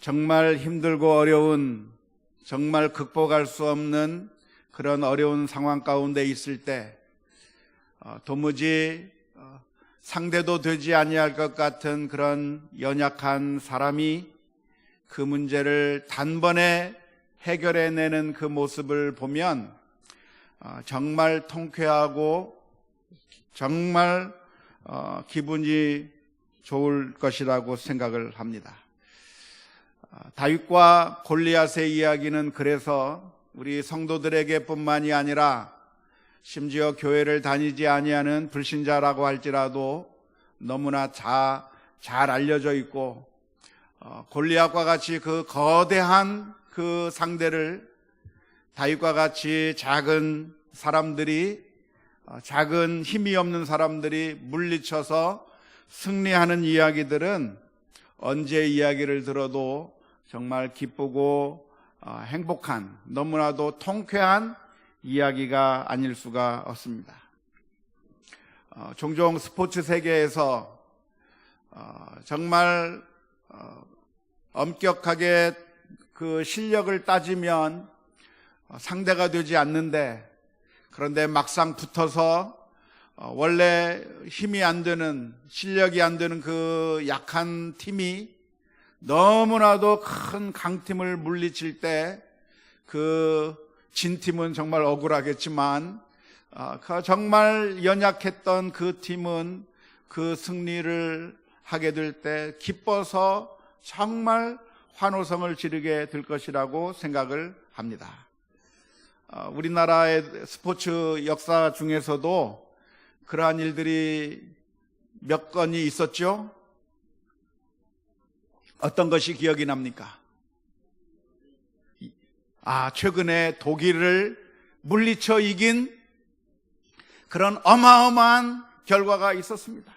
정말 힘들고 어려운, 정말 극복할 수 없는 그런 어려운 상황 가운데 있을 때 도무지 상대도 되지 아니할 것 같은 그런 연약한 사람이 그 문제를 단번에 해결해내는 그 모습을 보면 정말 통쾌하고 정말 기분이 좋을 것이라고 생각을 합니다. 다윗과 골리앗의 이야기는 그래서 우리 성도들에게 뿐만이 아니라 심지어 교회를 다니지 아니하는 불신자라고 할지라도 너무나 잘 알려져 있고, 골리앗과 같이 그 거대한 그 상대를 다윗과 같이 작은 사람들이, 작은 힘이 없는 사람들이 물리쳐서 승리하는 이야기들은 언제 이야기를 들어도 정말 기쁘고 행복한, 너무나도 통쾌한 이야기가 아닐 수가 없습니다. 종종 스포츠 세계에서 정말 엄격하게 그 실력을 따지면 상대가 되지 않는데, 그런데 막상 붙어서 원래 힘이 안 되는, 실력이 안 되는 그 약한 팀이 너무나도 큰 강팀을 물리칠 때 그 진팀은 정말 억울하겠지만 정말 연약했던 그 팀은 그 승리를 하게 될 때 기뻐서 정말 환호성을 지르게 될 것이라고 생각을 합니다. 우리나라의 스포츠 역사 중에서도 그러한 일들이 몇 건이 있었죠. 어떤 것이 기억이 납니까? 최근에 독일을 물리쳐 이긴 그런 어마어마한 결과가 있었습니다.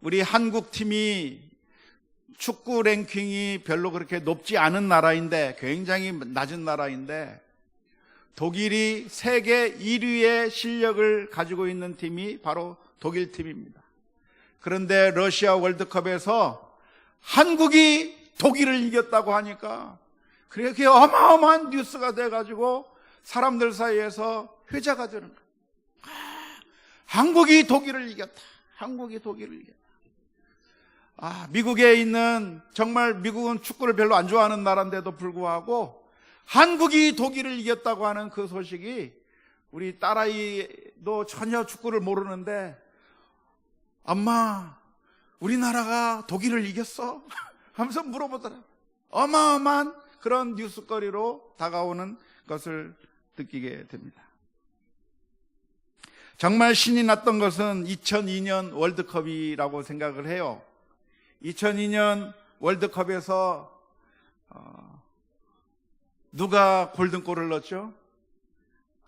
우리 한국 팀이 축구 랭킹이 별로 그렇게 높지 않은 나라인데, 굉장히 낮은 나라인데, 독일이 세계 1위의 실력을 가지고 있는 팀이 바로 독일 팀입니다. 그런데 러시아 월드컵에서 한국이 독일을 이겼다고 하니까 그렇게 어마어마한 뉴스가 돼가지고 사람들 사이에서 회자가 되는 거예요. 한국이 독일을 이겼다. 한국이 독일을 이겼다. 미국에 있는, 정말 미국은 축구를 별로 안 좋아하는 나라인데도 불구하고 한국이 독일을 이겼다고 하는 그 소식이, 우리 딸아이도 전혀 축구를 모르는데 엄마, 우리나라가 독일을 이겼어? 하면서 물어보더라고요. 어마어마한 그런 뉴스거리로 다가오는 것을 느끼게 됩니다. 정말 신이 났던 것은 2002년 월드컵이라고 생각을 해요. 2002년 월드컵에서 누가 골든골을 넣었죠?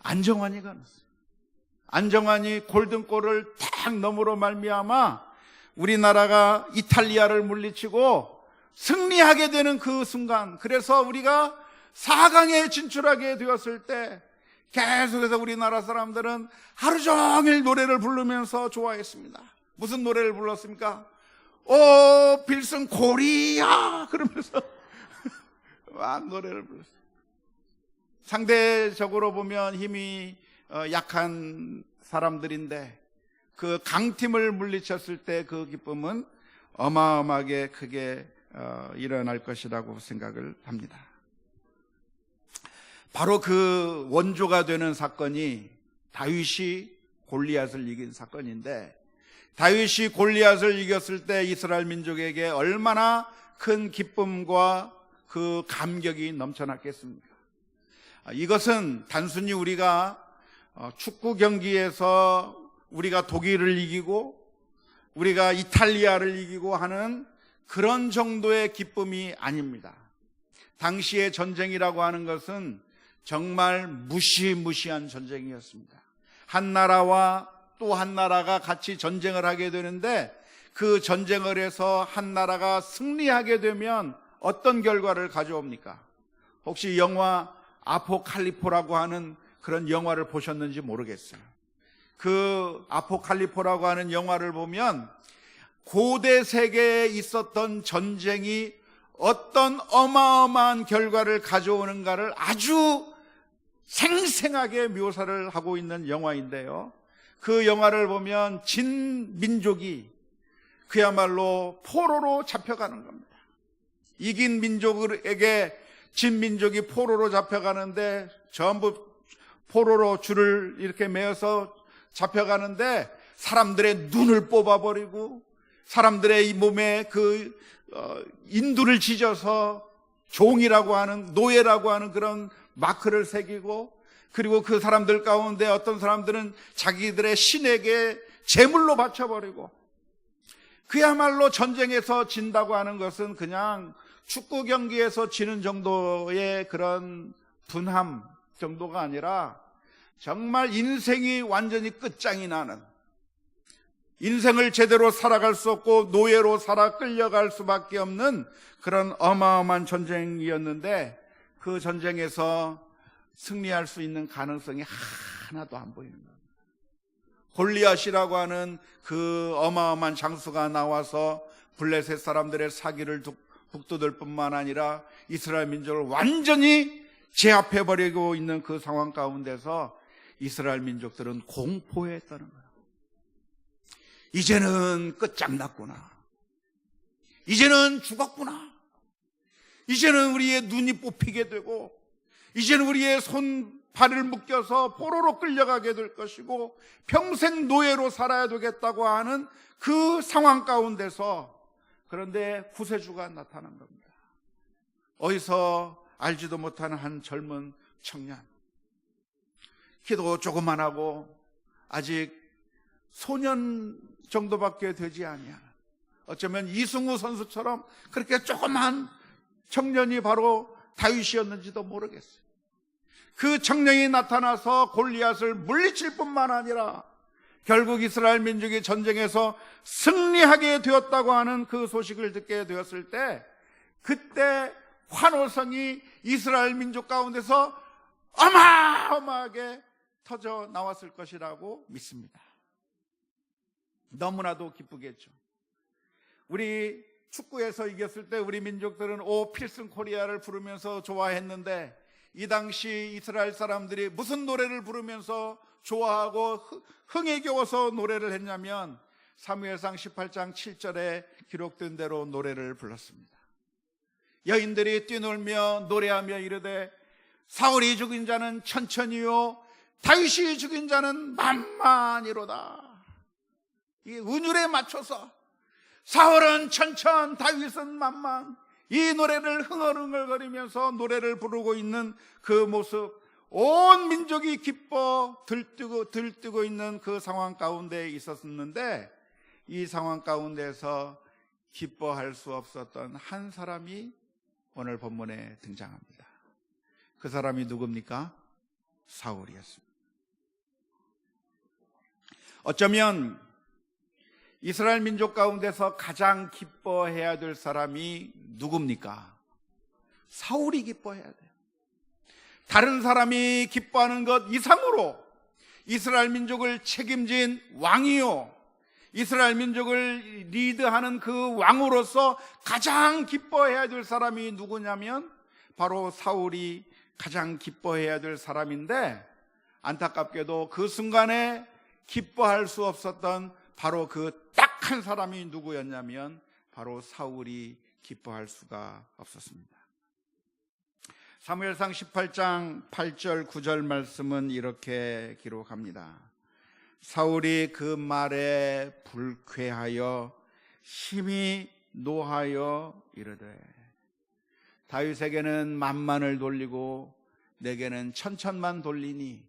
안정환이가 넣었어요. 안정환이 골든골을 탁 넣음으로 말미암아 우리나라가 이탈리아를 물리치고 승리하게 되는 그 순간, 그래서 우리가 4강에 진출하게 되었을 때 계속해서 우리나라 사람들은 하루 종일 노래를 부르면서 좋아했습니다. 무슨 노래를 불렀습니까? 오 필승 코리아 그러면서 막 노래를 불렀어요. 상대적으로 보면 힘이 약한 사람들인데 그 강팀을 물리쳤을 때 그 기쁨은 어마어마하게 크게 일어날 것이라고 생각을 합니다. 바로 그 원조가 되는 사건이 다윗이 골리앗을 이긴 사건인데, 다윗이 골리앗을 이겼을 때 이스라엘 민족에게 얼마나 큰 기쁨과 그 감격이 넘쳐났겠습니까? 이것은 단순히 우리가 축구 경기에서 우리가 독일을 이기고 우리가 이탈리아를 이기고 하는 그런 정도의 기쁨이 아닙니다. 당시의 전쟁이라고 하는 것은 정말 무시무시한 전쟁이었습니다. 한 나라와 또 한 나라가 같이 전쟁을 하게 되는데, 그 전쟁을 해서 한 나라가 승리하게 되면 어떤 결과를 가져옵니까? 혹시 영화 아포칼리포라고 하는 그런 영화를 보셨는지 모르겠어요. 그 아포칼리포라고 하는 영화를 보면 고대 세계에 있었던 전쟁이 어떤 어마어마한 결과를 가져오는가를 아주 생생하게 묘사를 하고 있는 영화인데요, 그 영화를 보면 진민족이 그야말로 포로로 잡혀가는 겁니다. 이긴 민족에게 진민족이 포로로 잡혀가는데, 전부 포로로 줄을 이렇게 매어서 잡혀가는데, 사람들의 눈을 뽑아버리고 사람들의 이 몸에 그 인두를 찢어서 종이라고 하는, 노예라고 하는 그런 마크를 새기고, 그리고 그 사람들 가운데 어떤 사람들은 자기들의 신에게 제물로 바쳐버리고, 그야말로 전쟁에서 진다고 하는 것은 그냥 축구 경기에서 지는 정도의 그런 분함 정도가 아니라 정말 인생이 완전히 끝장이 나는, 인생을 제대로 살아갈 수 없고 노예로 살아 끌려갈 수밖에 없는 그런 어마어마한 전쟁이었는데, 그 전쟁에서 승리할 수 있는 가능성이 하나도 안 보이는 겁니다. 골리앗이라고 하는 그 어마어마한 장수가 나와서 블레셋 사람들의 사기를 북돋을 뿐만 아니라 이스라엘 민족을 완전히 제압해버리고 있는 그 상황 가운데서 이스라엘 민족들은 공포했다는 거예요. 이제는 끝장났구나. 이제는 죽었구나. 이제는 우리의 눈이 뽑히게 되고, 이제는 우리의 손, 발을 묶여서 포로로 끌려가게 될 것이고 평생 노예로 살아야 되겠다고 하는 그 상황 가운데서, 그런데 구세주가 나타난 겁니다. 어디서 알지도 못하는 한 젊은 청년, 키도 조그만 하고 아직 소년 정도밖에 되지 아니하는, 어쩌면 이승우 선수처럼 그렇게 조그만 청년이 바로 다윗이었는지도 모르겠어요. 그 청년이 나타나서 골리앗을 물리칠 뿐만 아니라 결국 이스라엘 민족이 전쟁에서 승리하게 되었다고 하는 그 소식을 듣게 되었을 때, 그때 환호성이 이스라엘 민족 가운데서 어마어마하게 터져 나왔을 것이라고 믿습니다. 너무나도 기쁘겠죠. 우리 축구에서 이겼을 때 우리 민족들은 오 필승 코리아를 부르면서 좋아했는데, 이 당시 이스라엘 사람들이 무슨 노래를 부르면서 좋아하고 흥에 겨워서 노래를 했냐면, 사무엘상 18장 7절에 기록된 대로 노래를 불렀습니다. 여인들이 뛰놀며 노래하며 이르되 사울이 죽인 자는 천천히요 다윗이 죽인 자는 만만이로다. 이 은율에 맞춰서 사울은 천천, 다윗은 만만, 이 노래를 흥얼흥얼거리면서 노래를 부르고 있는 그 모습, 온 민족이 기뻐 들뜨고 있는 그 상황 가운데 있었는데, 이 상황 가운데서 기뻐할 수 없었던 한 사람이 오늘 본문에 등장합니다. 그 사람이 누굽니까? 사울이었습니다. 어쩌면 이스라엘 민족 가운데서 가장 기뻐해야 될 사람이 누굽니까? 사울이 기뻐해야 돼요. 다른 사람이 기뻐하는 것 이상으로 이스라엘 민족을 책임진 왕이요, 이스라엘 민족을 리드하는 그 왕으로서 가장 기뻐해야 될 사람이 누구냐면 바로 사울이 가장 기뻐해야 될 사람인데, 안타깝게도 그 순간에 기뻐할 수 없었던 바로 그 딱 한 사람이 누구였냐면 바로 사울이 기뻐할 수가 없었습니다. 사무엘상 18장 8절 9절 말씀은 이렇게 기록합니다. 사울이 그 말에 불쾌하여 심히 노하여 이르되 다윗에게는 만만을 돌리고 내게는 천천만 돌리니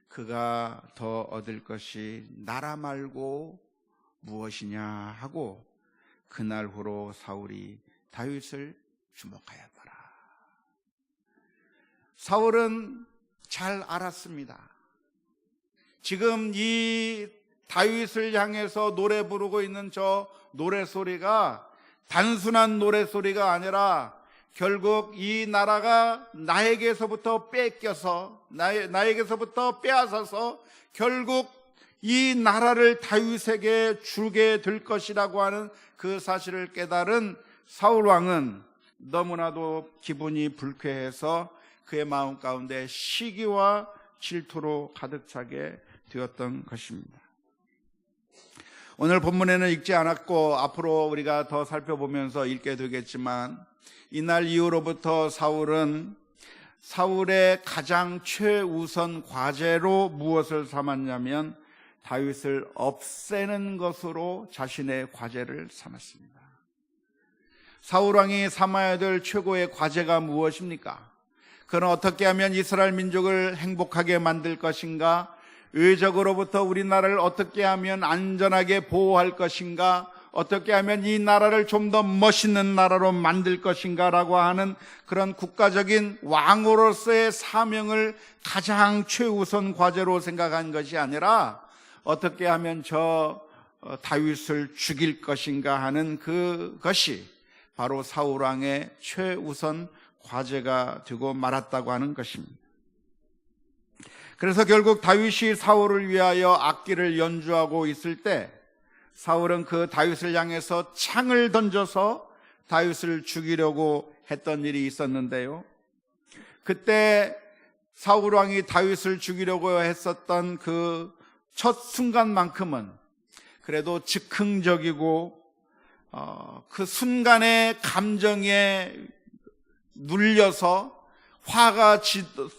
그가 더 얻을 것이 나라 말고 무엇이냐 하고 그날 후로 사울이 다윗을 주목하였더라. 사울은 잘 알았습니다. 지금 이 다윗을 향해서 노래 부르고 있는 저 노래소리가 단순한 노래소리가 아니라 결국 이 나라가 나에게서부터 뺏겨서 나에게서부터 빼앗아서 결국 이 나라를 다윗에게 주게 될 것이라고 하는 그 사실을 깨달은 사울 왕은 너무나도 기분이 불쾌해서 그의 마음 가운데 시기와 질투로 가득 차게 되었던 것입니다. 오늘 본문에는 읽지 않았고 앞으로 우리가 더 살펴보면서 읽게 되겠지만, 이날 이후로부터 사울의 가장 최우선 과제로 무엇을 삼았냐면 다윗을 없애는 것으로 자신의 과제를 삼았습니다. 사울왕이 삼아야 될 최고의 과제가 무엇입니까? 그는 어떻게 하면 이스라엘 민족을 행복하게 만들 것인가? 의적으로부터 우리나라를 어떻게 하면 안전하게 보호할 것인가? 어떻게 하면 이 나라를 좀 더 멋있는 나라로 만들 것인가? 라고 하는 그런 국가적인 왕으로서의 사명을 가장 최우선 과제로 생각한 것이 아니라 어떻게 하면 다윗을 죽일 것인가 하는 그것이 바로 사울왕의 최우선 과제가 되고 말았다고 하는 것입니다. 그래서 결국 다윗이 사울을 위하여 악기를 연주하고 있을 때 사울은 그 다윗을 향해서 창을 던져서 다윗을 죽이려고 했던 일이 있었는데요, 그때 사울 왕이 다윗을 죽이려고 했었던 그 첫 순간만큼은 그래도 즉흥적이고 그 순간의 감정에 눌려서 화가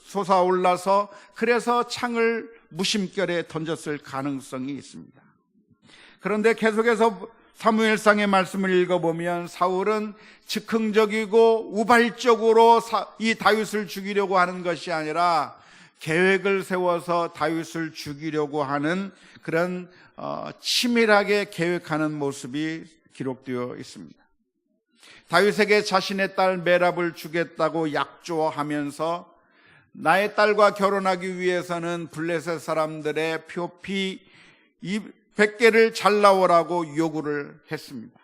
솟아올라서 그래서 창을 무심결에 던졌을 가능성이 있습니다. 그런데 계속해서 사무엘상의 말씀을 읽어보면 사울은 즉흥적이고 우발적으로 이 다윗을 죽이려고 하는 것이 아니라 계획을 세워서 다윗을 죽이려고 하는 그런 치밀하게 계획하는 모습이 기록되어 있습니다. 다윗에게 자신의 딸 메랍을 주겠다고 약조하면서 나의 딸과 결혼하기 위해서는 블레셋 사람들의 표피 100개를 잘라오라고 요구를 했습니다.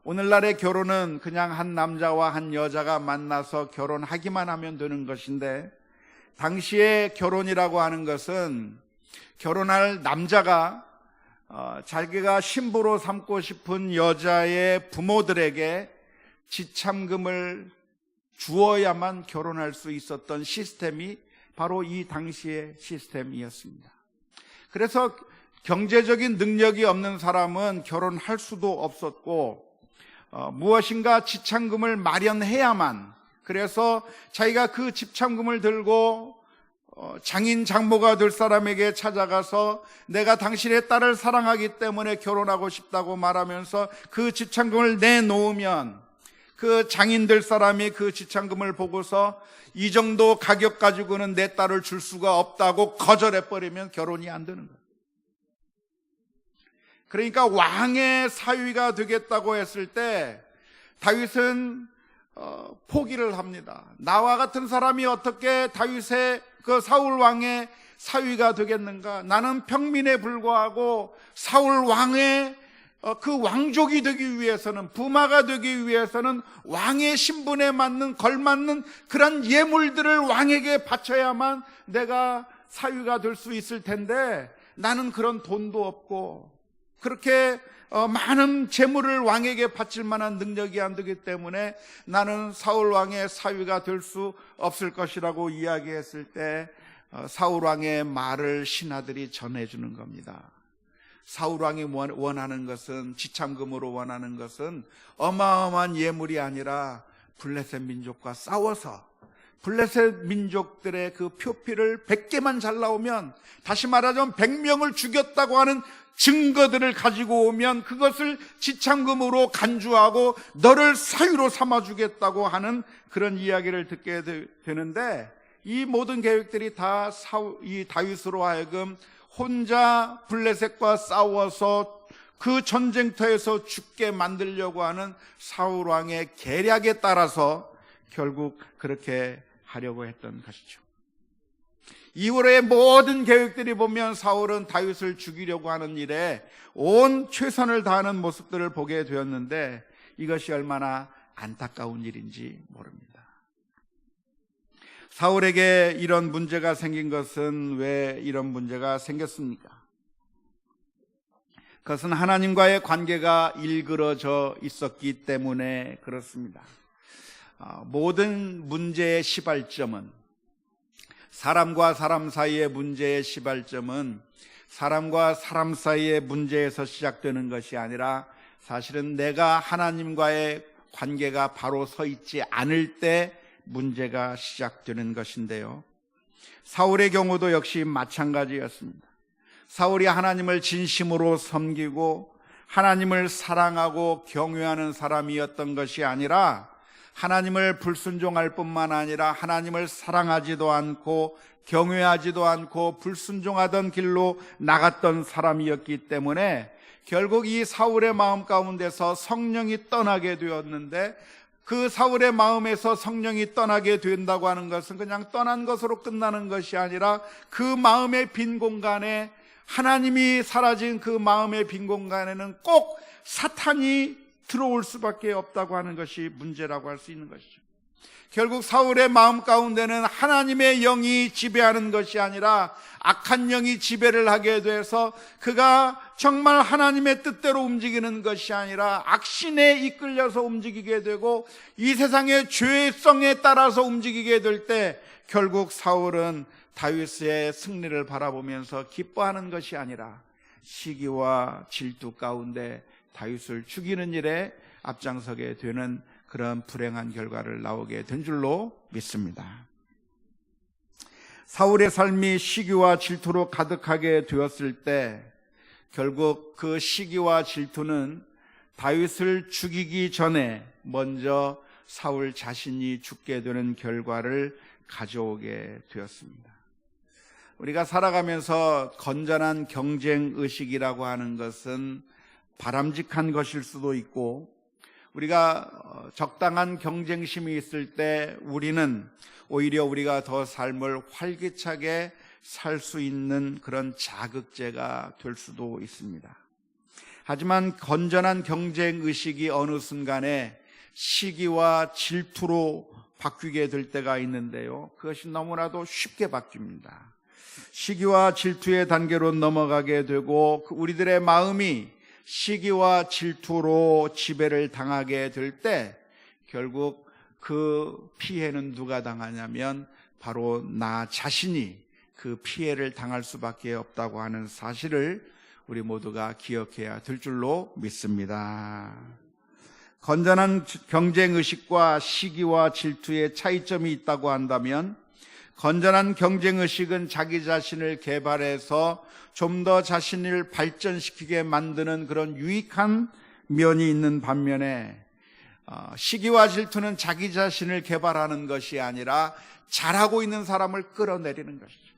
오늘날의 결혼은 그냥 한 남자와 한 여자가 만나서 결혼하기만 하면 되는 것인데, 당시의 결혼이라고 하는 것은 결혼할 남자가 자기가 신부로 삼고 싶은 여자의 부모들에게 지참금을 주어야만 결혼할 수 있었던 시스템이 바로 이 당시의 시스템이었습니다. 그래서 경제적인 능력이 없는 사람은 결혼할 수도 없었고 무엇인가 지참금을 마련해야만, 그래서 자기가 그 지참금을 들고 장인 장모가 될 사람에게 찾아가서 내가 당신의 딸을 사랑하기 때문에 결혼하고 싶다고 말하면서 그 지참금을 내놓으면 그 장인 될 사람이 그 지참금을 보고서 이 정도 가격 가지고는 내 딸을 줄 수가 없다고 거절해버리면 결혼이 안 되는 거예요. 그러니까 왕의 사위가 되겠다고 했을 때 다윗은 포기를 합니다. 나와 같은 사람이 어떻게 다윗의 그 사울 왕의 사위가 되겠는가? 나는 평민에 불과하고 사울 왕의 그 왕족이 되기 위해서는, 부마가 되기 위해서는 왕의 신분에 맞는 걸맞는 그런 예물들을 왕에게 바쳐야만 내가 사위가 될 수 있을 텐데 나는 그런 돈도 없고 그렇게 많은 재물을 왕에게 바칠 만한 능력이 안 되기 때문에 나는 사울 왕의 사위가 될 수 없을 것이라고 이야기했을 때 사울 왕의 말을 신하들이 전해주는 겁니다. 사울 왕이 원하는 것은, 지참금으로 원하는 것은 어마어마한 예물이 아니라 블레셋 민족과 싸워서 블레셋 민족들의 그 표피를 100개만 잘 나오면, 다시 말하자면 100명을 죽였다고 하는 증거들을 가지고 오면 그것을 지참금으로 간주하고 너를 사위로 삼아주겠다고 하는 그런 이야기를 듣게 되는데, 이 모든 계획들이 다 이 다윗으로 하여금 혼자 블레셋과 싸워서 그 전쟁터에서 죽게 만들려고 하는 사울 왕의 계략에 따라서 결국 그렇게 하려고 했던 것이죠. 이후로의 모든 계획들이 보면 사울은 다윗을 죽이려고 하는 일에 온 최선을 다하는 모습들을 보게 되었는데 이것이 얼마나 안타까운 일인지 모릅니다. 사울에게 이런 문제가 생긴 것은 왜 이런 문제가 생겼습니까? 그것은 하나님과의 관계가 일그러져 있었기 때문에 그렇습니다. 모든 문제의 시발점은, 사람과 사람 사이의 문제의 시발점은 사람과 사람 사이의 문제에서 시작되는 것이 아니라 사실은 내가 하나님과의 관계가 바로 서 있지 않을 때 문제가 시작되는 것인데요. 사울의 경우도 역시 마찬가지였습니다. 사울이 하나님을 진심으로 섬기고 하나님을 사랑하고 경외하는 사람이었던 것이 아니라 하나님을 불순종할 뿐만 아니라 하나님을 사랑하지도 않고 경외하지도 않고 불순종하던 길로 나갔던 사람이었기 때문에 결국 이 사울의 마음 가운데서 성령이 떠나게 되었는데, 그 사울의 마음에서 성령이 떠나게 된다고 하는 것은 그냥 떠난 것으로 끝나는 것이 아니라 그 마음의 빈 공간에, 하나님이 사라진 그 마음의 빈 공간에는 꼭 사탄이 들어올 수밖에 없다고 하는 것이 문제라고 할 수 있는 것이죠. 결국 사울의 마음 가운데는 하나님의 영이 지배하는 것이 아니라 악한 영이 지배를 하게 돼서 그가 정말 하나님의 뜻대로 움직이는 것이 아니라 악신에 이끌려서 움직이게 되고 이 세상의 죄성에 따라서 움직이게 될 때 결국 사울은 다윗의 승리를 바라보면서 기뻐하는 것이 아니라 시기와 질투 가운데 다윗을 죽이는 일에 앞장서게 되는 그런 불행한 결과를 나오게 된 줄로 믿습니다. 사울의 삶이 시기와 질투로 가득하게 되었을 때 결국 그 시기와 질투는 다윗을 죽이기 전에 먼저 사울 자신이 죽게 되는 결과를 가져오게 되었습니다. 우리가 살아가면서 건전한 경쟁 의식이라고 하는 것은 바람직한 것일 수도 있고, 우리가 적당한 경쟁심이 있을 때 우리는 오히려 우리가 더 삶을 활기차게 살 수 있는 그런 자극제가 될 수도 있습니다. 하지만 건전한 경쟁 의식이 어느 순간에 시기와 질투로 바뀌게 될 때가 있는데요, 그것이 너무나도 쉽게 바뀝니다. 시기와 질투의 단계로 넘어가게 되고 우리들의 마음이 시기와 질투로 지배를 당하게 될 때 결국 그 피해는 누가 당하냐면 바로 나 자신이 그 피해를 당할 수밖에 없다고 하는 사실을 우리 모두가 기억해야 될 줄로 믿습니다. 건전한 경쟁의식과 시기와 질투의 차이점이 있다고 한다면, 건전한 경쟁의식은 자기 자신을 개발해서 좀 더 자신을 발전시키게 만드는 그런 유익한 면이 있는 반면에, 시기와 질투는 자기 자신을 개발하는 것이 아니라 잘하고 있는 사람을 끌어내리는 것이죠.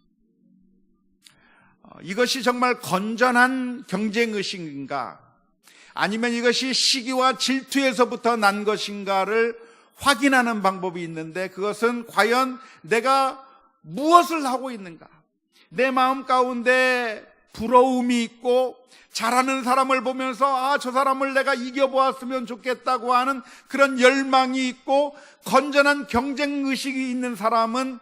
이것이 정말 건전한 경쟁의식인가, 아니면 이것이 시기와 질투에서부터 난 것인가를 확인하는 방법이 있는데, 그것은 과연 내가 무엇을 하고 있는가, 내 마음 가운데 부러움이 있고 잘하는 사람을 보면서 저 사람을 내가 이겨보았으면 좋겠다고 하는 그런 열망이 있고, 건전한 경쟁의식이 있는 사람은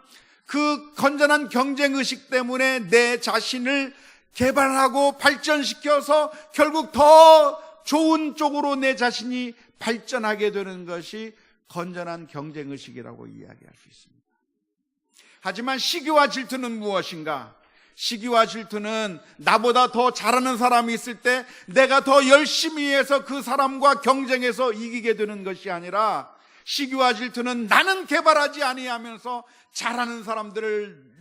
그 건전한 경쟁의식 때문에 내 자신을 개발하고 발전시켜서 결국 더 좋은 쪽으로 내 자신이 발전하게 되는 것이 건전한 경쟁의식이라고 이야기할 수 있습니다. 하지만 시기와 질투는 무엇인가? 시기와 질투는 나보다 더 잘하는 사람이 있을 때 내가 더 열심히 해서 그 사람과 경쟁해서 이기게 되는 것이 아니라, 시기와 질투는 나는 개발하지 아니하면서 잘하는 사람들을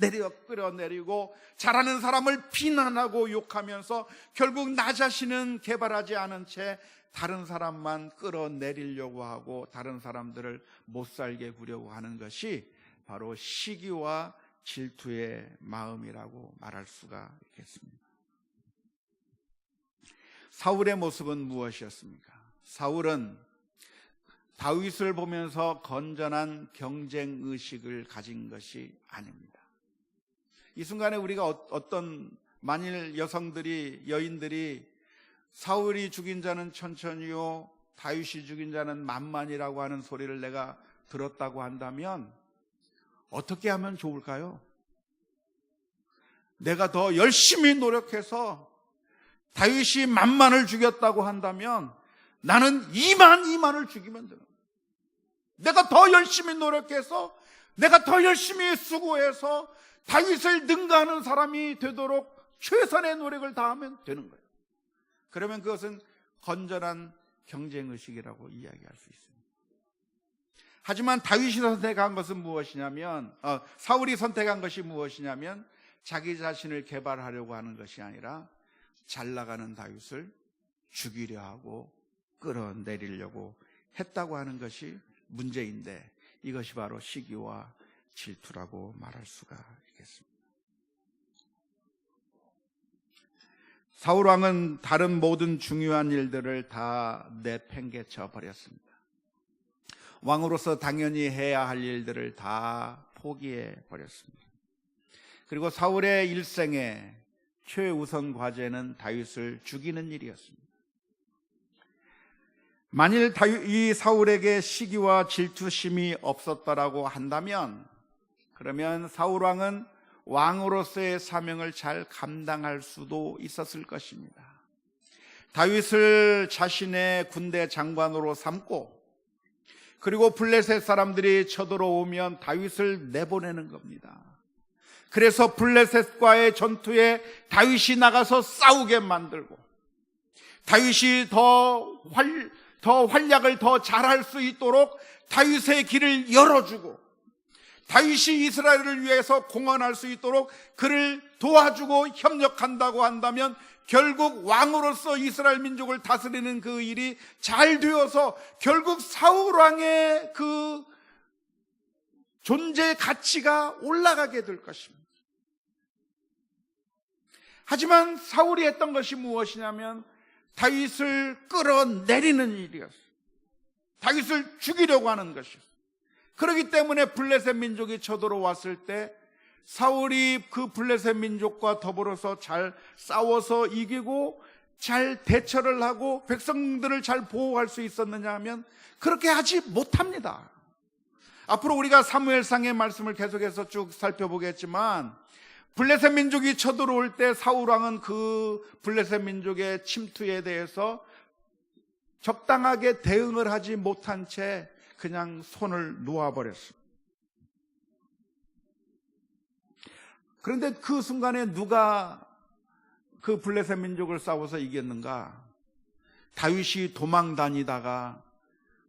끌어내리고 잘하는 사람을 비난하고 욕하면서 결국 나 자신은 개발하지 않은 채 다른 사람만 끌어내리려고 하고 다른 사람들을 못 살게 구려고 하는 것이 바로 시기와 질투의 마음이라고 말할 수가 있겠습니다. 사울의 모습은 무엇이었습니까? 사울은 다윗을 보면서 건전한 경쟁의식을 가진 것이 아닙니다. 이 순간에 우리가 어떤, 만일 여인들이 사울이 죽인 자는 천천히요 다윗이 죽인 자는 만만이라고 하는 소리를 내가 들었다고 한다면 어떻게 하면 좋을까요? 내가 더 열심히 노력해서 다윗이 만만을 죽였다고 한다면 나는 2만을 죽이면 되는 거예요. 내가 더 열심히 노력해서, 내가 더 열심히 수고해서 다윗을 능가하는 사람이 되도록 최선의 노력을 다하면 되는 거예요. 그러면 그것은 건전한 경쟁의식이라고 이야기할 수 있습니다. 하지만 다윗이 선택한 것은 무엇이냐면, 사울이 선택한 것이 무엇이냐면, 자기 자신을 개발하려고 하는 것이 아니라 잘 나가는 다윗을 죽이려 하고 끌어내리려고 했다고 하는 것이 문제인데, 이것이 바로 시기와 질투라고 말할 수가 있겠습니다. 사울 왕은 다른 모든 중요한 일들을 다 내팽개쳐 버렸습니다. 왕으로서 당연히 해야 할 일들을 다 포기해 버렸습니다. 그리고 사울의 일생의 최우선 과제는 다윗을 죽이는 일이었습니다. 만일 이 사울에게 시기와 질투심이 없었더라고 한다면, 그러면 사울 왕은 왕으로서의 사명을 잘 감당할 수도 있었을 것입니다. 다윗을 자신의 군대 장관으로 삼고, 그리고 블레셋 사람들이 쳐들어오면 다윗을 내보내는 겁니다. 그래서 블레셋과의 전투에 다윗이 나가서 싸우게 만들고, 다윗이 더 활약을 더 잘할 수 있도록 다윗의 길을 열어주고, 다윗이 이스라엘을 위해서 공헌할 수 있도록 그를 도와주고 협력한다고 한다면, 결국 왕으로서 이스라엘 민족을 다스리는 그 일이 잘 되어서 결국 사울 왕의 그 존재 가치가 올라가게 될 것입니다. 하지만 사울이 했던 것이 무엇이냐면 다윗을 끌어내리는 일이었어요. 다윗을 죽이려고 하는 것이었어요. 그렇기 때문에 블레셋 민족이 쳐들어왔을 때 사울이 그 블레셋 민족과 더불어서 잘 싸워서 이기고 잘 대처를 하고 백성들을 잘 보호할 수 있었느냐 하면 그렇게 하지 못합니다. 앞으로 우리가 사무엘상의 말씀을 계속해서 쭉 살펴보겠지만, 블레셋 민족이 쳐들어올 때 사울 왕은 그 블레셋 민족의 침투에 대해서 적당하게 대응을 하지 못한 채 그냥 손을 놓아버렸습니다. 그런데 그 순간에 누가 그 블레셋 민족을 싸워서 이겼는가? 다윗이 도망 다니다가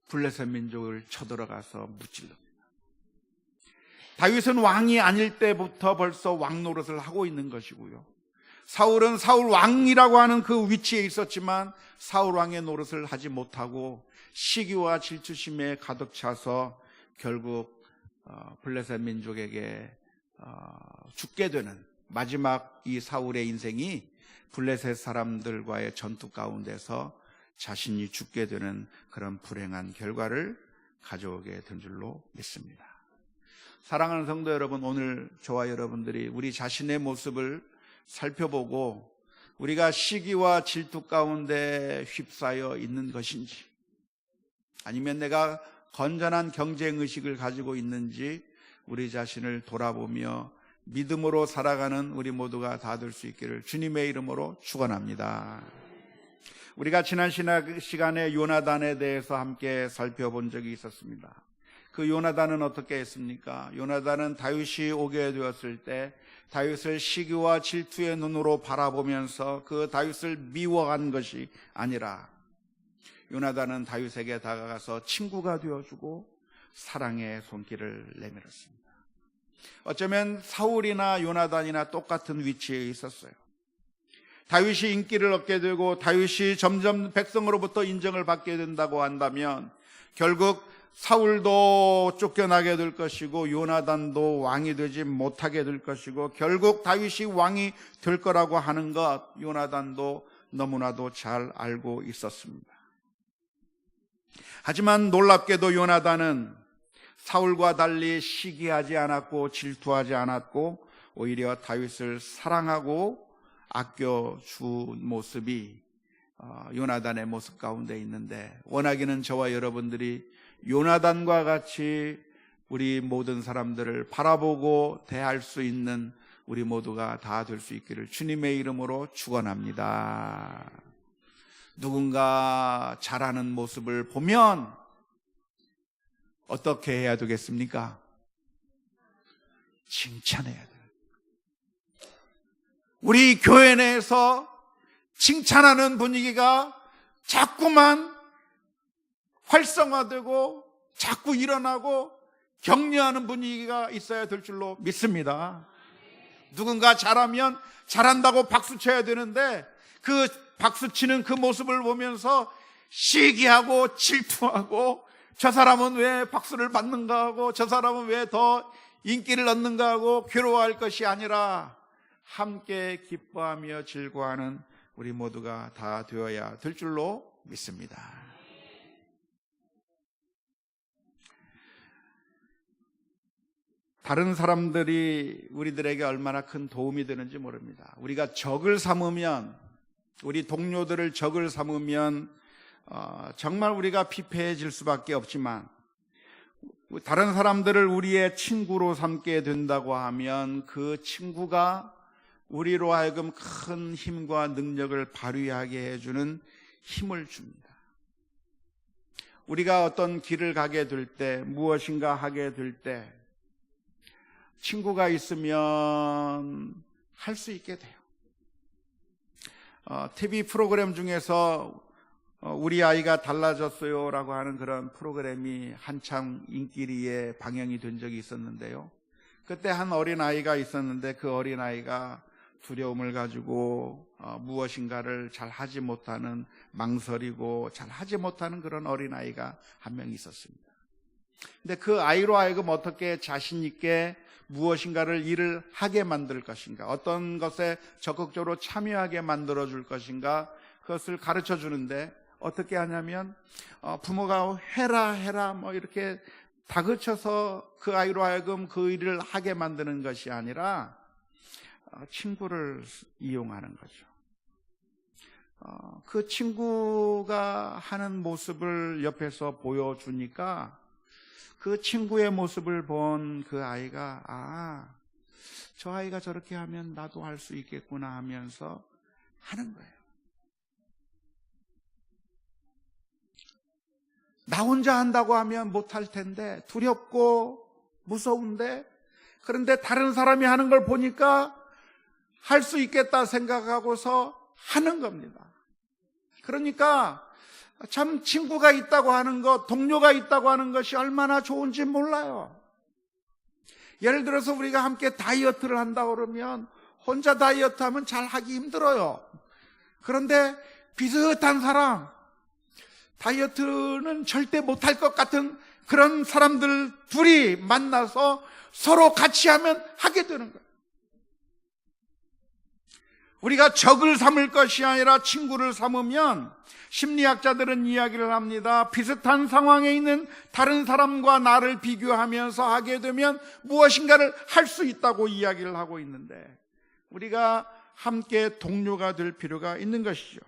블레셋 민족을 쳐들어가서 무찔릅니다. 다윗은 왕이 아닐 때부터 벌써 왕 노릇을 하고 있는 것이고요, 사울은 사울 왕이라고 하는 그 위치에 있었지만 사울 왕의 노릇을 하지 못하고 시기와 질투심에 가득 차서 결국 블레셋 민족에게 죽게 되는 마지막 이 사울의 인생이 블레셋 사람들과의 전투 가운데서 자신이 죽게 되는 그런 불행한 결과를 가져오게 된 줄로 믿습니다. 사랑하는 성도 여러분, 오늘 저와 여러분들이 우리 자신의 모습을 살펴보고 우리가 시기와 질투 가운데 휩싸여 있는 것인지, 아니면 내가 건전한 경쟁의식을 가지고 있는지 우리 자신을 돌아보며 믿음으로 살아가는 우리 모두가 다 될 수 있기를 주님의 이름으로 축원합니다. 우리가 지난 시간에 요나단에 대해서 함께 살펴본 적이 있었습니다. 그 요나단은 어떻게 했습니까? 요나단은 다윗이 오게 되었을 때 다윗을 시기와 질투의 눈으로 바라보면서 그 다윗을 미워한 것이 아니라, 요나단은 다윗에게 다가가서 친구가 되어주고 사랑의 손길을 내밀었습니다. 어쩌면 사울이나 요나단이나 똑같은 위치에 있었어요. 다윗이 인기를 얻게 되고 다윗이 점점 백성으로부터 인정을 받게 된다고 한다면 결국 사울도 쫓겨나게 될 것이고 요나단도 왕이 되지 못하게 될 것이고, 결국 다윗이 왕이 될 거라고 하는 것 요나단도 너무나도 잘 알고 있었습니다. 하지만 놀랍게도 요나단은 사울과 달리 시기하지 않았고 질투하지 않았고 오히려 다윗을 사랑하고 아껴준 모습이 요나단의 모습 가운데 있는데, 원하기는 저와 여러분들이 요나단과 같이 우리 모든 사람들을 바라보고 대할 수 있는 우리 모두가 다 될 수 있기를 주님의 이름으로 축원합니다. 누군가 잘하는 모습을 보면 어떻게 해야 되겠습니까? 칭찬해야 돼요. 우리 교회 내에서 칭찬하는 분위기가 자꾸만 활성화되고 자꾸 일어나고 격려하는 분위기가 있어야 될 줄로 믿습니다. 누군가 잘하면 잘한다고 박수 쳐야 되는데 그 박수 치는 그 모습을 보면서 시기하고 질투하고 저 사람은 왜 박수를 받는가 하고 저 사람은 왜 더 인기를 얻는가 하고 괴로워할 것이 아니라 함께 기뻐하며 즐거워하는 우리 모두가 다 되어야 될 줄로 믿습니다. 다른 사람들이 우리들에게 얼마나 큰 도움이 되는지 모릅니다. 우리가 적을 삼으면, 우리 동료들을 적을 삼으면 정말 우리가 피폐해질 수밖에 없지만, 다른 사람들을 우리의 친구로 삼게 된다고 하면 그 친구가 우리로 하여금 큰 힘과 능력을 발휘하게 해주는 힘을 줍니다. 우리가 어떤 길을 가게 될 때, 무엇인가 하게 될 때 친구가 있으면 할 수 있게 돼요. TV 프로그램 중에서 우리 아이가 달라졌어요 라고 하는 그런 프로그램이 한참 인기리에 방영이 된 적이 있었는데요. 그때 한 어린아이가 있었는데 그 어린아이가 두려움을 가지고 무엇인가를 잘 하지 못하는, 망설이고 잘 하지 못하는 그런 어린아이가 한 명 있었습니다. 근데 그 아이로 하여금 어떻게 자신 있게 무엇인가를 일을 하게 만들 것인가, 어떤 것에 적극적으로 참여하게 만들어 줄 것인가, 그것을 가르쳐 주는데 어떻게 하냐면 부모가 해라 뭐 이렇게 다그쳐서 그 아이로 하여금 그 일을 하게 만드는 것이 아니라 친구를 이용하는 거죠. 그 친구가 하는 모습을 옆에서 보여주니까 그 친구의 모습을 본 그 아이가 저 아이가 저렇게 하면 나도 할 수 있겠구나 하면서 하는 거예요. 나 혼자 한다고 하면 못할 텐데, 두렵고 무서운데, 그런데 다른 사람이 하는 걸 보니까 할 수 있겠다 생각하고서 하는 겁니다. 그러니까 참 친구가 있다고 하는 것, 동료가 있다고 하는 것이 얼마나 좋은지 몰라요. 예를 들어서 우리가 함께 다이어트를 한다고 그러면 혼자 다이어트 하면 잘 하기 힘들어요. 그런데 비슷한 사람, 다이어트는 절대 못할 것 같은 그런 사람들 둘이 만나서 서로 같이 하면 하게 되는 거예요. 우리가 적을 삼을 것이 아니라 친구를 삼으면, 심리학자들은 이야기를 합니다. 비슷한 상황에 있는 다른 사람과 나를 비교하면서 하게 되면 무엇인가를 할 수 있다고 이야기를 하고 있는데, 우리가 함께 동료가 될 필요가 있는 것이죠.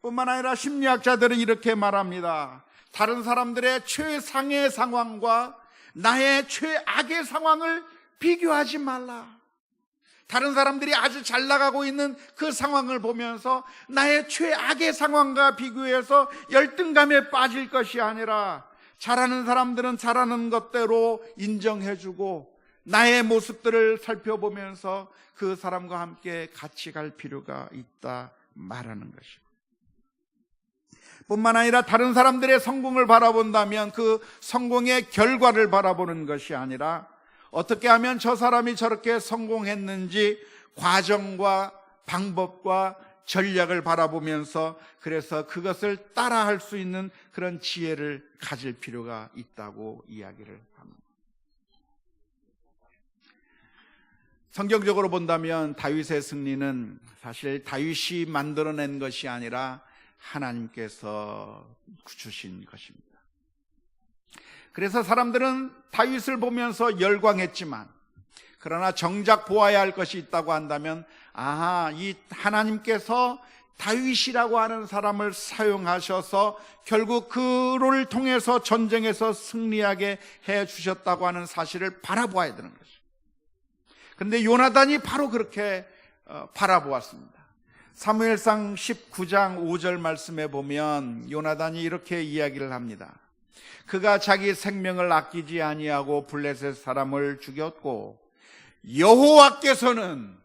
뿐만 아니라 심리학자들은 이렇게 말합니다. 다른 사람들의 최상의 상황과 나의 최악의 상황을 비교하지 말라. 다른 사람들이 아주 잘 나가고 있는 그 상황을 보면서 나의 최악의 상황과 비교해서 열등감에 빠질 것이 아니라, 잘하는 사람들은 잘하는 것대로 인정해주고 나의 모습들을 살펴보면서 그 사람과 함께 같이 갈 필요가 있다 말하는 것입니다. 뿐만 아니라 다른 사람들의 성공을 바라본다면 그 성공의 결과를 바라보는 것이 아니라 어떻게 하면 저 사람이 저렇게 성공했는지 과정과 방법과 전략을 바라보면서, 그래서 그것을 따라할 수 있는 그런 지혜를 가질 필요가 있다고 이야기를 합니다. 성경적으로 본다면 다윗의 승리는 사실 다윗이 만들어낸 것이 아니라 하나님께서 주신 것입니다. 그래서 사람들은 다윗을 보면서 열광했지만, 그러나 정작 보아야 할 것이 있다고 한다면, 이 하나님께서 다윗이라고 하는 사람을 사용하셔서 결국 그를 통해서 전쟁에서 승리하게 해 주셨다고 하는 사실을 바라보아야 되는 것이죠. 그런데 요나단이 바로 그렇게 바라보았습니다. 사무엘상 19장 5절 말씀에 보면 요나단이 이렇게 이야기를 합니다. 그가 자기 생명을 아끼지 아니하고 블레셋 사람을 죽였고 여호와께서는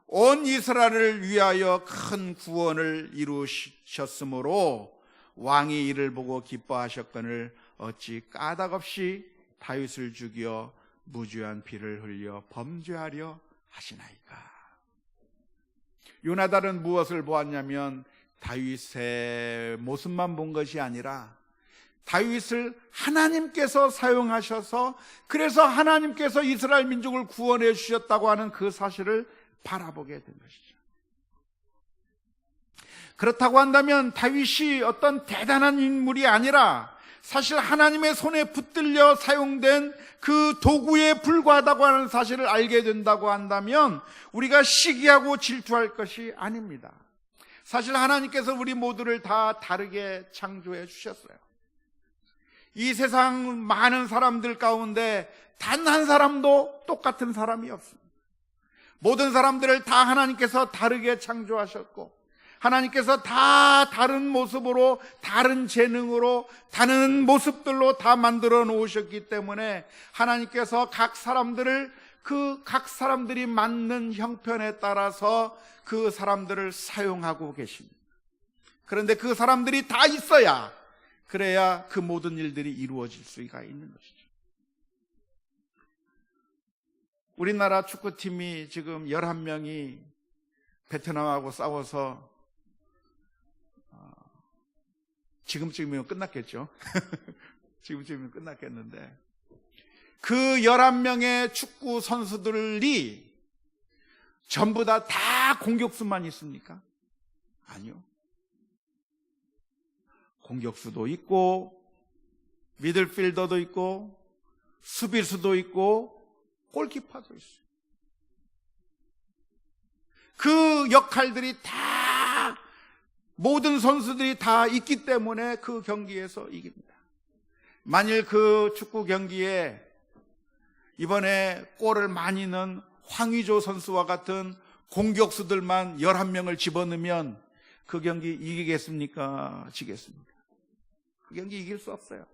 온 이스라엘을 위하여 큰 구원을 이루셨으므로 왕이 이를 보고 기뻐하셨거늘 어찌 까닭없이 다윗을 죽여 무죄한 피를 흘려 범죄하려 하시나이까. 요나단은 무엇을 보았냐면 다윗의 모습만 본 것이 아니라 다윗을 하나님께서 사용하셔서 그래서 하나님께서 이스라엘 민족을 구원해 주셨다고 하는 그 사실을 바라보게 된 것이죠. 그렇다고 한다면 다윗이 어떤 대단한 인물이 아니라 사실 하나님의 손에 붙들려 사용된 그 도구에 불과하다고 하는 사실을 알게 된다고 한다면 우리가 시기하고 질투할 것이 아닙니다. 사실 하나님께서 우리 모두를 다 다르게 창조해 주셨어요. 이 세상 많은 사람들 가운데 단 한 사람도 똑같은 사람이 없습니다. 모든 사람들을 다 하나님께서 다르게 창조하셨고 하나님께서 다 다른 모습으로 다른 재능으로 다른 모습들로 다 만들어 놓으셨기 때문에 하나님께서 각 사람들을 각 사람들이 맞는 형편에 따라서 그 사람들을 사용하고 계십니다. 그런데 그 사람들이 다 있어야 그래야 그 모든 일들이 이루어질 수가 있는 것이죠. 우리나라 축구팀이 지금 11명이 베트남하고 싸워서 지금쯤이면 끝났겠죠. 지금쯤이면 끝났겠는데 그 11명의 축구 선수들이 전부 다 공격수만 있습니까? 아니요. 공격수도 있고 미들필더도 있고 수비수도 있고 골키퍼도 있어요. 그 역할들이 다 모든 선수들이 다 있기 때문에 그 경기에서 이깁니다. 만일 그 축구 경기에 이번에 골을 많이 넣은 황의조 선수와 같은 공격수들만 11명을 집어넣으면 그 경기 이기겠습니까? 지겠습니까? 그 경기 이길 수 없어요.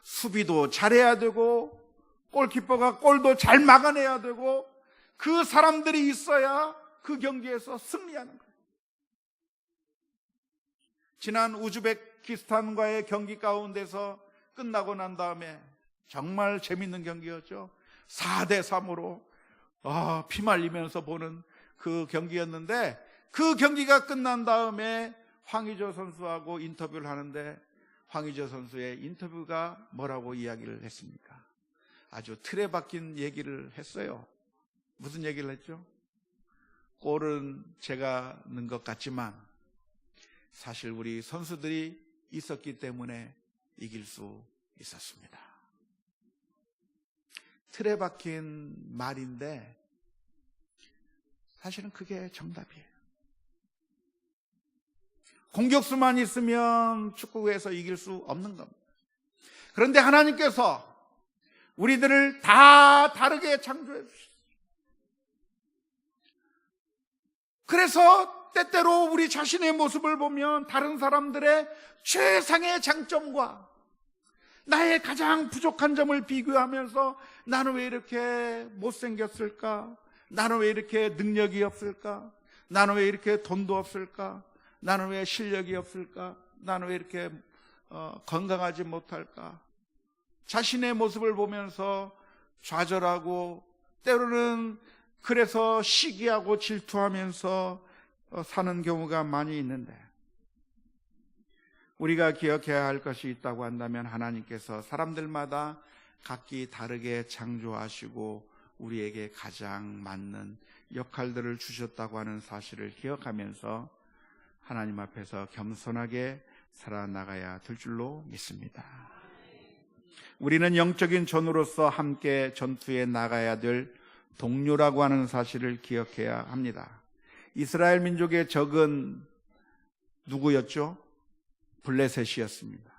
수비도 잘해야 되고 골키퍼가 골도 잘 막아내야 되고 그 사람들이 있어야 그 경기에서 승리하는 거예요. 지난 우즈베키스탄과의 경기 가운데서 끝나고 난 다음에 정말 재밌는 경기였죠. 4대3으로 피말리면서 보는 그 경기였는데 그 경기가 끝난 다음에 황의조 선수하고 인터뷰를 하는데 황의조 선수의 인터뷰가 뭐라고 이야기를 했습니까? 아주 틀에 박힌 얘기를 했어요. 무슨 얘기를 했죠? 골은 제가 넣은 것 같지만 사실 우리 선수들이 있었기 때문에 이길 수 있었습니다. 틀에 박힌 말인데 사실은 그게 정답이에요. 공격수만 있으면 축구에서 이길 수 없는 겁니다. 그런데 하나님께서 우리들을 다 다르게 창조해 주셨어요. 그래서 때때로 우리 자신의 모습을 보면 다른 사람들의 최상의 장점과 나의 가장 부족한 점을 비교하면서 나는 왜 이렇게 못생겼을까? 나는 왜 이렇게 능력이 없을까? 나는 왜 이렇게 돈도 없을까? 나는 왜 실력이 없을까? 나는 왜 이렇게 건강하지 못할까? 자신의 모습을 보면서 좌절하고 때로는 그래서 시기하고 질투하면서 사는 경우가 많이 있는데 우리가 기억해야 할 것이 있다고 한다면 하나님께서 사람들마다 각기 다르게 창조하시고 우리에게 가장 맞는 역할들을 주셨다고 하는 사실을 기억하면서 하나님 앞에서 겸손하게 살아나가야 될 줄로 믿습니다. 우리는 영적인 전우로서 함께 전투에 나가야 될 동료라고 하는 사실을 기억해야 합니다. 이스라엘 민족의 적은 누구였죠? 블레셋이었습니다.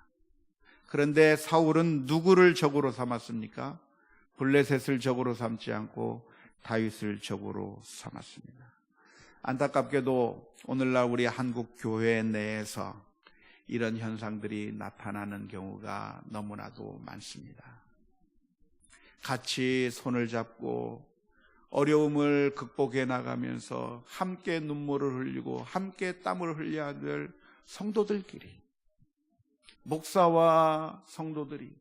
그런데 사울은 누구를 적으로 삼았습니까? 블레셋을 적으로 삼지 않고 다윗을 적으로 삼았습니다. 안타깝게도 오늘날 우리 한국 교회 내에서 이런 현상들이 나타나는 경우가 너무나도 많습니다. 같이 손을 잡고 어려움을 극복해 나가면서 함께 눈물을 흘리고 함께 땀을 흘려야 될 성도들끼리, 목사와 성도들이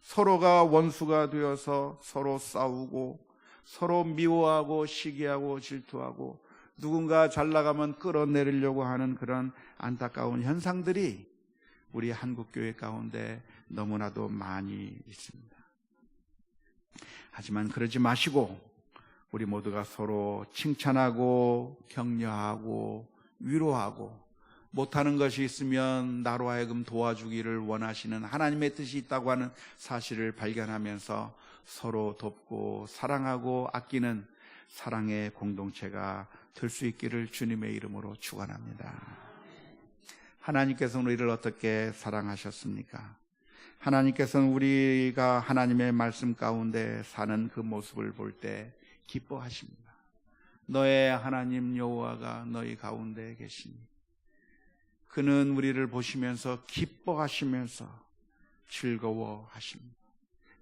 서로가 원수가 되어서 서로 싸우고 서로 미워하고 시기하고 질투하고 누군가 잘 나가면 끌어내리려고 하는 그런 안타까운 현상들이 우리 한국교회 가운데 너무나도 많이 있습니다. 하지만 그러지 마시고 우리 모두가 서로 칭찬하고 격려하고 위로하고 못하는 것이 있으면 나로 하여금 도와주기를 원하시는 하나님의 뜻이 있다고 하는 사실을 발견하면서 서로 돕고 사랑하고 아끼는 사랑의 공동체가 될 수 있기를 주님의 이름으로 축원합니다. 하나님께서는 우리를 어떻게 사랑하셨습니까? 하나님께서는 우리가 하나님의 말씀 가운데 사는 그 모습을 볼 때 기뻐하십니다. 너의 하나님 여호와가 너희 가운데 계시니 그는 우리를 보시면서 기뻐하시면서 즐거워하십니다.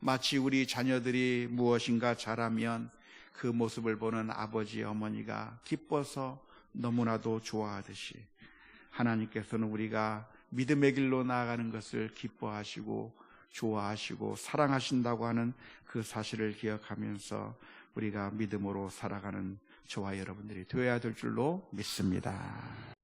마치 우리 자녀들이 무엇인가 잘하면 그 모습을 보는 아버지 어머니가 기뻐서 너무나도 좋아하듯이 하나님께서는 우리가 믿음의 길로 나아가는 것을 기뻐하시고 좋아하시고 사랑하신다고 하는 그 사실을 기억하면서 우리가 믿음으로 살아가는 저와 여러분들이 되어야 될 줄로 믿습니다.